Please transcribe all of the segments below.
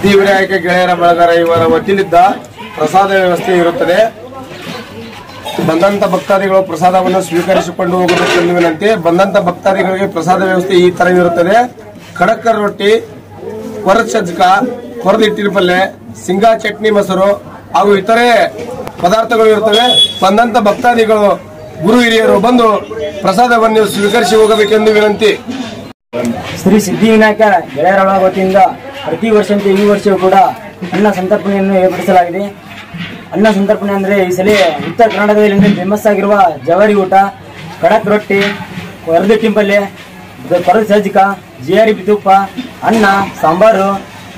ಸಿದ್ಧಿವಿನಾಯಕ ಗೆಳೆಯರ ಬಳಗರ ಇವರ ವತಿಯಿಂದ ಪ್ರಸಾದ ವ್ಯವಸ್ಥೆ ಇರುತ್ತದೆ. ಬಂದಂತ ಭಕ್ತಾದಿಗಳು ಪ್ರಸಾದವನ್ನು ಸ್ವೀಕರಿಸಿಕೊಂಡು ಹೋಗಬೇಕೆಂದು ವಿನಂತಿ. ಬಂದಂತ ಭಕ್ತಾದಿಗಳಿಗೆ ಪ್ರಸಾದ ವ್ಯವಸ್ಥೆ ಈ ತರ ಇರುತ್ತದೆ. ಖಡಕ್ ರೊಟ್ಟಿ, ಕೊರದ ಸಜ್ಜಕ, ಕೊರದ ಹಿಟ್ಟಿನ ಪಲ್ಯ, ಸಿಂಗಾ ಚಟ್ನಿ, ಮೊಸರು ಹಾಗೂ ಇತರೆ ಪದಾರ್ಥಗಳು ಇರುತ್ತವೆ. ಬಂದಂತ ಭಕ್ತಾದಿಗಳು ಗುರು ಹಿರಿಯರು ಬಂದು ಪ್ರಸಾದವನ್ನು ಸ್ವೀಕರಿಸಿ ಹೋಗಬೇಕೆಂದು ವಿನಂತಿ. ಶ್ರೀ ಸಿದ್ಧಿವಿನಾಯಕ ಗೆಳೆಯರ ಬಳಗ ವತಿಯಿಂದ ಪ್ರತಿ ವರ್ಷದಂತೆ ಈ ವರ್ಷವೂ ಕೂಡ ಅನ್ನ ಸಂತರ್ಪಣೆಯನ್ನು ಏರ್ಪಡಿಸಲಾಗಿದೆ. ಅನ್ನ ಸಂತರ್ಪಣೆ ಅಂದರೆ ಈ ಸಲ ಉತ್ತರ ಕರ್ನಾಟಕದಲ್ಲಿ ಫೇಮಸ್ ಆಗಿರುವ ಜವಾರಿ ಊಟ, ಖಡಕ್ ರೊಟ್ಟಿ, ಕೊರದ ಹಿಟ್ಟಿನ ಪಲ್ಯ, ಕೊರದ ಸಜ್ಜಕ, ಜಿಯಾರಿ ತುಪ್ಪ, ಅನ್ನ, ಸಾಂಬಾರು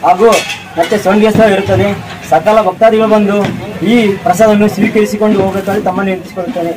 ಹಾಗೂ ಮತ್ತೆ ಸಂಡಿಗೆ ಸಹ ಇರುತ್ತದೆ. ಸಕಲ ಭಕ್ತಾದಿಗಳು ಬಂದು ಈ ಪ್ರಸಾದವನ್ನು ಸ್ವೀಕರಿಸಿಕೊಂಡು ಹೋಗಬೇಕಾಗಿ ತಮ್ಮನ್ನು ವಿನಂತಿಸಿಕೊಳ್ಳುತ್ತೇನೆ.